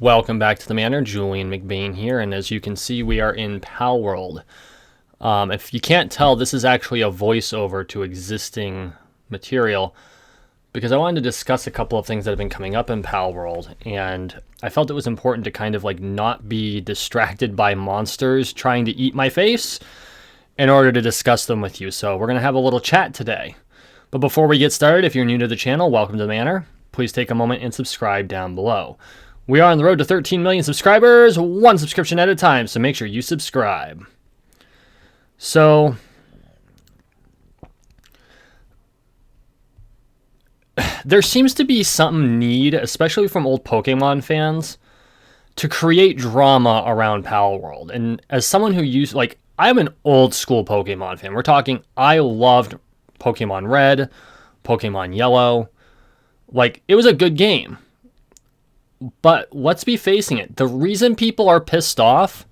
Welcome back to the Manor. Julian McBain here, and as you can see, we are in Palworld. If you can't tell, this is actually a voiceover to existing material because I wanted to discuss a couple of things that have been coming up in Palworld, and I felt it was important to kind of like not be distracted by monsters trying to eat my face in order to discuss them with you. So we're going to have a little chat today. But before we get started, if you're new to the channel, welcome to the Manor. Please take a moment and subscribe down below. We are on the road to 13 million subscribers, one subscription at a time, so make sure you subscribe. So, there seems to be some need, especially from old Pokemon fans, to create drama around Palworld. And as someone who I'm an old school Pokemon fan. We're talking, I loved Pokemon Red, Pokemon Yellow. Like, it was a good game. But let's be facing it. The reason people are pissed off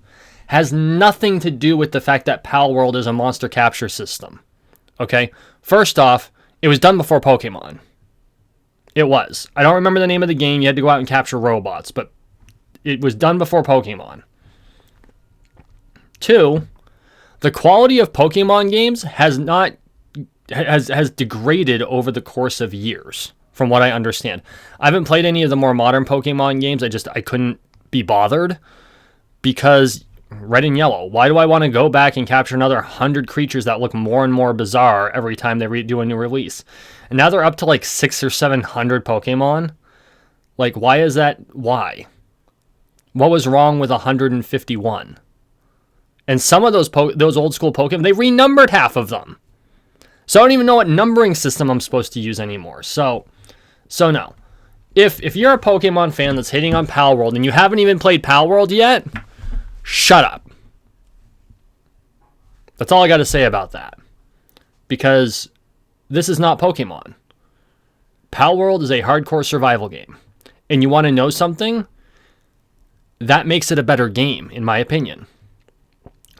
has nothing to do with the fact that Palworld is a monster capture system. Okay? First off, it was done before Pokemon. It was. I don't remember the name of the game. You had to go out and capture robots, but it was done before Pokemon. Two, the quality of Pokemon games has degraded over the course of years. From what I understand. I haven't played any of the more modern Pokemon games. I couldn't be bothered because Red and Yellow. Why do I want to go back and capture another 100 creatures that look more and more bizarre every time they do a new release? And now they're up to like 600 or 700 Pokemon. Like, why is that? Why? What was wrong with 151? And some of those old school Pokemon, they renumbered half of them. So I don't even know what numbering system I'm supposed to use anymore. So no, if you're a Pokemon fan that's hating on Palworld and you haven't even played Palworld yet, shut up. That's all I got to say about that. Because this is not Pokemon. Palworld is a hardcore survival game. And you want to know something? That makes it a better game, in my opinion.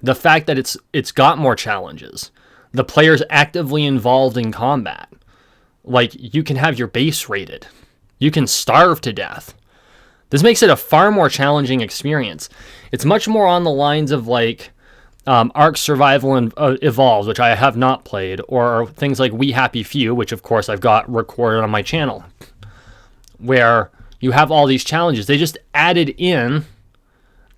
The fact that it's got more challenges. The player's actively involved in combat. Like, you can have your base raided. You can starve to death. This makes it a far more challenging experience. It's much more on the lines of, like, Ark Survival and Evolved, which I have not played, or things like We Happy Few, which, of course, I've got recorded on my channel, where you have all these challenges. They just added in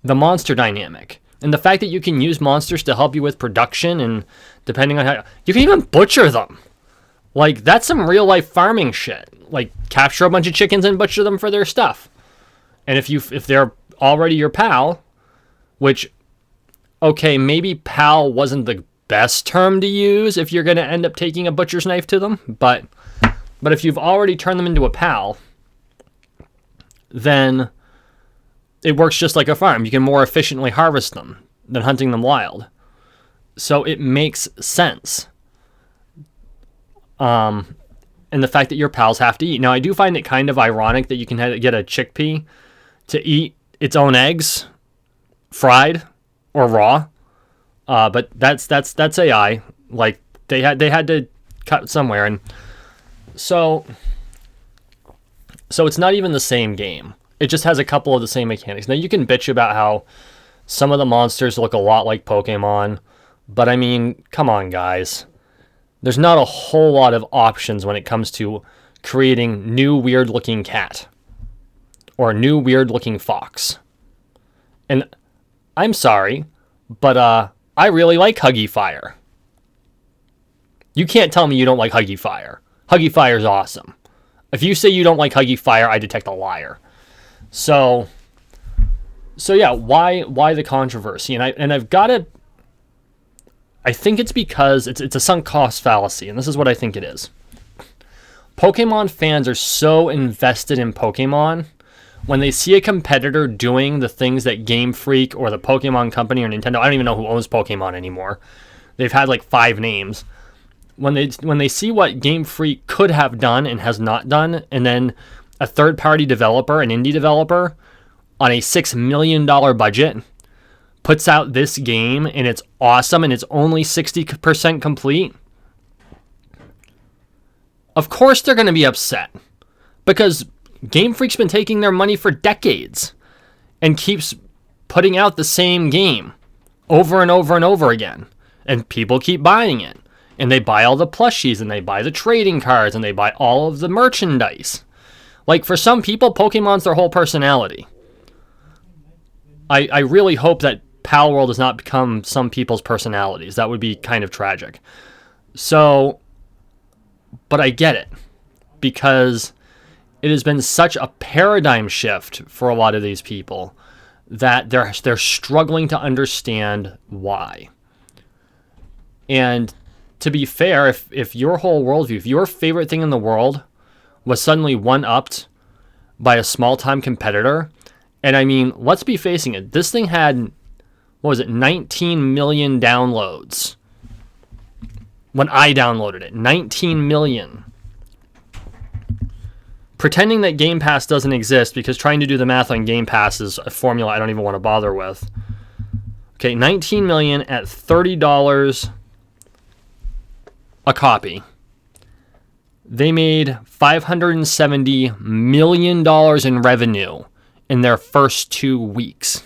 the monster dynamic. And the fact that you can use monsters to help you with production, and depending on how... You can even butcher them. Like, that's some real-life farming shit. Like, capture a bunch of chickens and butcher them for their stuff. And if they're already your pal, which, okay, maybe pal wasn't the best term to use if you're going to end up taking a butcher's knife to them, but if you've already turned them into a pal, then it works just like a farm. You can more efficiently harvest them than hunting them wild. So it makes sense. And the fact that your pals have to eat. Now, I do find it kind of ironic that you can get a chickpea to eat its own eggs, fried or raw. But that's AI. Like, they had to cut somewhere, and so it's not even the same game. It just has a couple of the same mechanics. Now, you can bitch about how some of the monsters look a lot like Pokemon, but I mean, come on, guys. There's not a whole lot of options when it comes to creating new weird-looking cat or new weird-looking fox. And I'm sorry, but I really like Huggy Fire. You can't tell me you don't like Huggy Fire. Huggy Fire is awesome. If you say you don't like Huggy Fire, I detect a liar. So yeah, why the controversy? And I've got to... I think it's because it's a sunk cost fallacy, and this is what I think it is. Pokemon fans are so invested in Pokemon, when they see a competitor doing the things that Game Freak or the Pokemon Company or Nintendo, I don't even know who owns Pokemon anymore. They've had like 5 names. When they see what Game Freak could have done and has not done, and then a third-party developer, an indie developer, on a $6 million budget, puts out this game and it's awesome and it's only 60% complete, of course they're going to be upset. Because Game Freak's been taking their money for decades. and keeps putting out the same game over and over and over again. And people keep buying it. And they buy all the plushies, and they buy the trading cards, and they buy all of the merchandise. Like, for some people, Pokemon's their whole personality. I really hope that Palworld does not become some people's personalities. That would be kind of tragic. So, but I get it. Because it has been such a paradigm shift for a lot of these people that they're struggling to understand why. And to be fair, if your whole worldview, if your favorite thing in the world was suddenly one-upped by a small-time competitor, and I mean, let's be facing it, this thing had, what was it, 19 million downloads when I downloaded it. 19 million. Pretending that Game Pass doesn't exist, because trying to do the math on Game Pass is a formula I don't even want to bother with. Okay, 19 million at $30 a copy. They made $570 million in revenue in their first 2 weeks,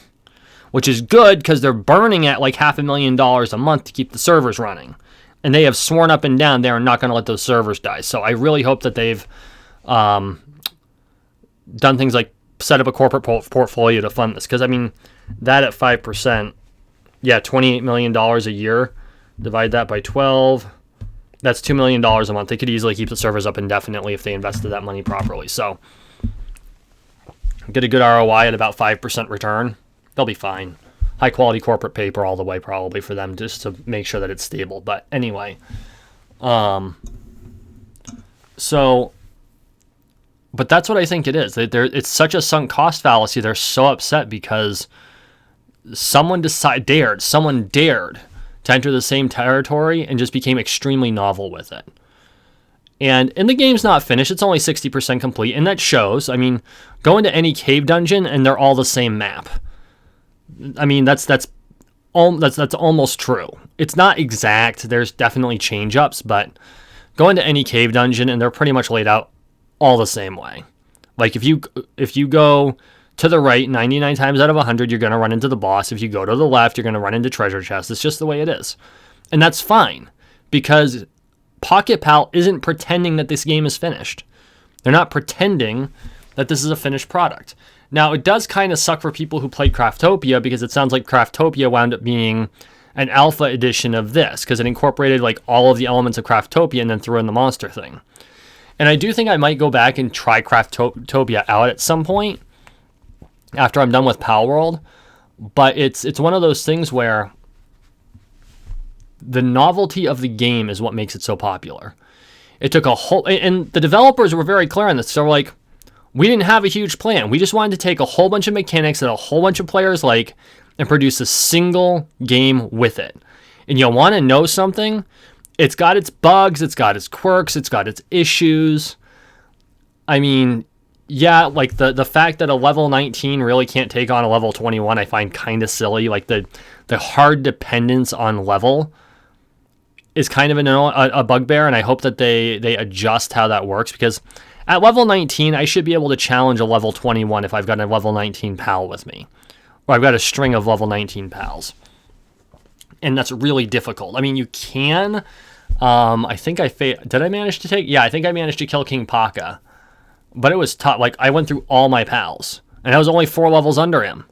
which is good because they're burning at like $500,000 a month to keep the servers running. And they have sworn up and down they are not going to let those servers die. So I really hope that they've done things like set up a corporate portfolio to fund this. Because, I mean, that at 5%, yeah, $28 million a year. Divide that by 12. That's $2 million a month. They could easily keep the servers up indefinitely if they invested that money properly. So get a good ROI at about 5% return. They'll be fine. High quality corporate paper all the way probably for them just to make sure that it's stable. But anyway, but that's what I think it is. It's such a sunk cost fallacy. They're so upset because someone dared to enter the same territory and just became extremely novel with it. And the game's not finished. It's only 60% complete, and that shows. I mean, go into any cave dungeon and they're all the same map. I mean, that's almost true. It's not exact. There's definitely change-ups, but go into any cave dungeon and they're pretty much laid out all the same way. Like if you go to the right 99 times out of 100, you're going to run into the boss. If you go to the left, you're going to run into treasure chests. It's just the way it is. And that's fine, because Pocket Pal isn't pretending that this game is finished. They're not pretending that this is a finished product. Now, it does kind of suck for people who played Craftopia, because it sounds like Craftopia wound up being an alpha edition of this, because it incorporated like all of the elements of Craftopia and then threw in the monster thing. And I do think I might go back and try Craftopia out at some point after I'm done with Palworld, but it's one of those things where the novelty of the game is what makes it so popular. It took a whole, and the developers were very clear on this. So like, we didn't have a huge plan. We just wanted to take a whole bunch of mechanics that a whole bunch of players like and produce a single game with it. And you want to know something? It's got its bugs, it's got its quirks, it's got its issues. I mean, yeah, like the fact that a level 19 really can't take on a level 21, I find kind of silly. Like the hard dependence on level is kind of a bugbear, and I hope that they adjust how that works, because at level 19, I should be able to challenge a level 21 if I've got a level 19 pal with me, or I've got a string of level 19 pals. And that's really difficult. I mean, you can. I think did I manage to take? Yeah, I think I managed to kill King Paka. But it was tough. Like, I went through all my pals, and I was only 4 levels under him.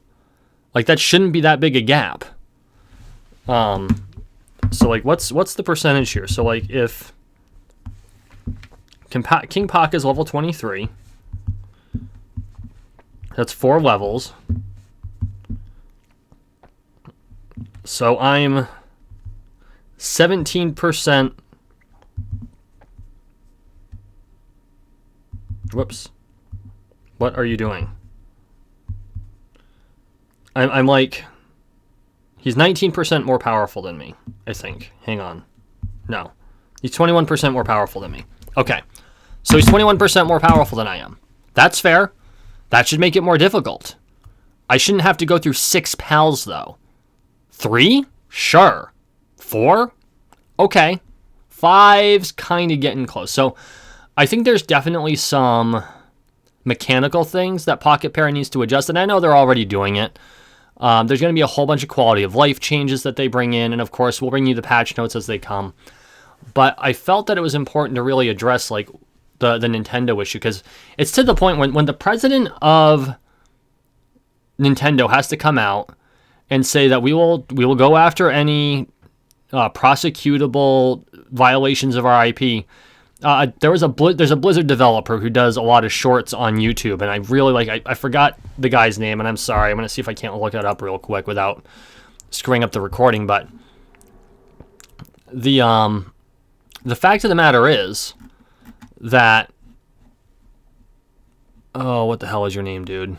Like, that shouldn't be that big a gap. So, like, what's the percentage here? So, like, if King Paka is level 23, that's 4 levels. So, I'm 17%. Whoops. What are you doing? I'm like, he's 19% more powerful than me, I think. Hang on. No. He's 21% more powerful than me. Okay. So he's 21% more powerful than I am. That's fair. That should make it more difficult. I shouldn't have to go through 6 pals, though. 3? Sure. 4? Okay. 5's kind of getting close. So I think there's definitely some mechanical things that Pocket Pair needs to adjust, and I know they're already doing it. There's going to be a whole bunch of quality of life changes that they bring in, and of course, we'll bring you the patch notes as they come. But I felt that it was important to really address like the Nintendo issue, because it's to the point when the president of Nintendo has to come out and say that we will go after any prosecutable violations of our IP. There's a Blizzard developer who does a lot of shorts on YouTube, and I really I forgot the guy's name, and I'm sorry. I'm going to see if I can't look it up real quick without screwing up the recording. But the fact of the matter is that, oh, what the hell is your name, dude?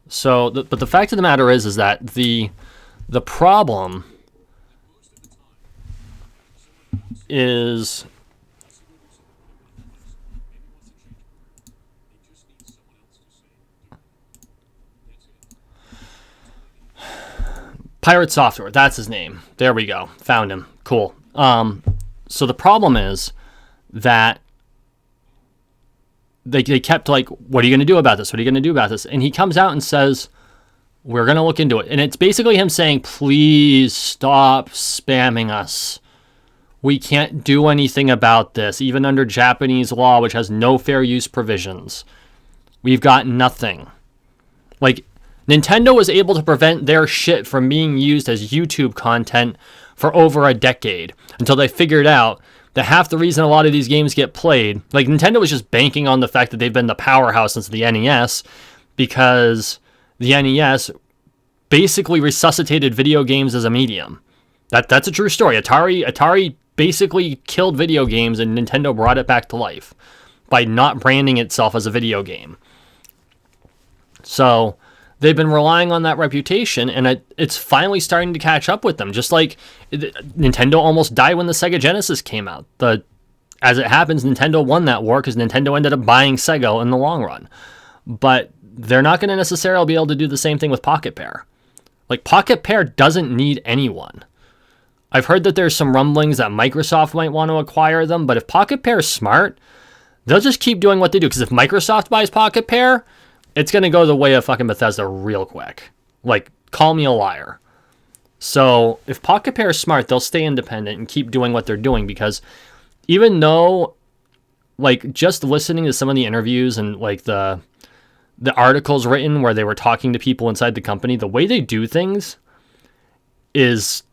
So, but the fact of the matter is that the problem is Pirate Software. That's his name. There we go. Found him. Cool. So the problem is that they kept like, what are you going to do about this? What are you going to do about this? And he comes out and says, we're going to look into it. And it's basically him saying, please stop spamming us. We can't do anything about this, even under Japanese law, which has no fair use provisions. We've got nothing. Like, Nintendo was able to prevent their shit from being used as YouTube content for over a decade, until they figured out that half the reason a lot of these games get played, like Nintendo was just banking on the fact that they've been the powerhouse since the NES, because the NES basically resuscitated video games as a medium. That's a true story. Atari basically killed video games, and Nintendo brought it back to life by not branding itself as a video game. So they've been relying on that reputation, and it's finally starting to catch up with them. Just like Nintendo almost died when the Sega Genesis came out. As it happens, Nintendo won that war because Nintendo ended up buying Sega in the long run. But they're not going to necessarily be able to do the same thing with Pocket Pair. Like, Pocket Pair doesn't need anyone. I've heard that there's some rumblings that Microsoft might want to acquire them, but if Pocket Pair is smart, they'll just keep doing what they do. Because if Microsoft buys Pocket Pair, it's going to go the way of fucking Bethesda real quick. Like, call me a liar. So, if Pocket Pair is smart, they'll stay independent and keep doing what they're doing, because even though, like, just listening to some of the interviews and, like, the articles written where they were talking to people inside the company, the way they do things is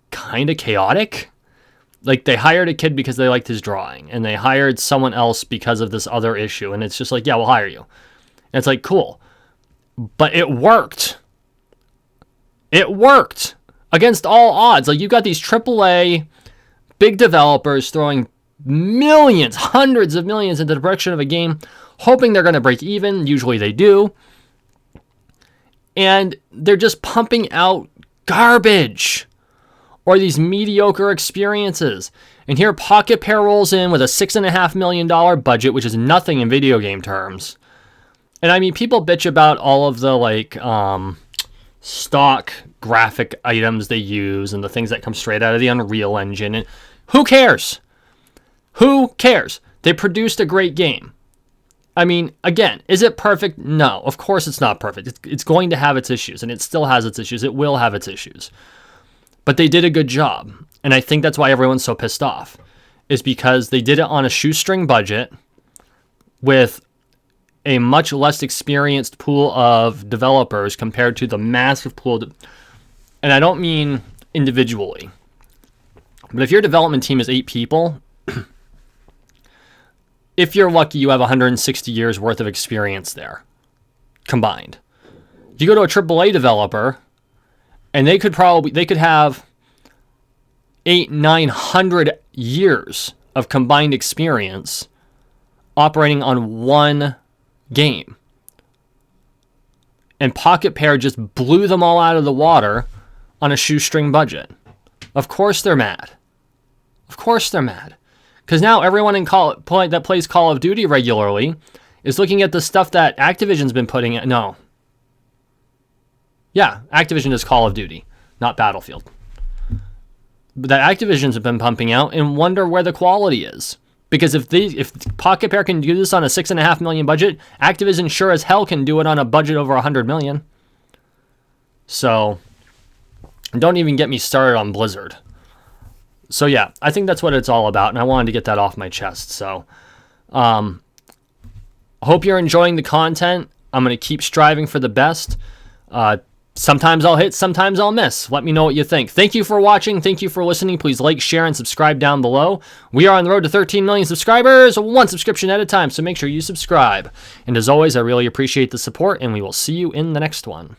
kind of chaotic. Like, they hired a kid because they liked his drawing, and they hired someone else because of this other issue, and it's just like, yeah, we'll hire you. And it's like, cool. But it worked. It worked against all odds. Like, you got these AAA big developers throwing millions, hundreds of millions into the production of a game, hoping they're going to break even. Usually they do. And they're just pumping out garbage or these mediocre experiences. And here Pocket Pair rolls in with a $6.5 million budget, which is nothing in video game terms. And I mean, people bitch about all of the like stock graphic items they use and the things that come straight out of the Unreal Engine. And who cares? Who cares? They produced a great game. I mean, again, is it perfect? No, of course it's not perfect. It's going to have its issues, and it still has its issues. It will have its issues. But they did a good job. And I think that's why everyone's so pissed off, is because they did it on a shoestring budget with a much less experienced pool of developers compared to the massive pool. And I don't mean individually. But if your development team is 8 people, if you're lucky, you have 160 years worth of experience there, combined. You go to a AAA developer, and they could have 900 years of combined experience operating on one game. And Pocket Pair just blew them all out of the water on a shoestring budget. Of course they're mad. Of course they're mad. Because now everyone that plays Call of Duty regularly is looking at the stuff that Activision's been putting in. No. Yeah, Activision is Call of Duty, not Battlefield. But that Activision's been pumping out and wonder where the quality is. Because if Pocket Pair can do this on a $6.5 million budget, Activision sure as hell can do it on a budget over $100 million. So, don't even get me started on Blizzard. So yeah, I think that's what it's all about, and I wanted to get that off my chest. So, I hope you're enjoying the content. I'm going to keep striving for the best. Sometimes I'll hit, sometimes I'll miss. Let me know what you think. Thank you for watching. Thank you for listening. Please like, share, and subscribe down below. We are on the road to 13 million subscribers, one subscription at a time, so make sure you subscribe. And as always, I really appreciate the support, and we will see you in the next one.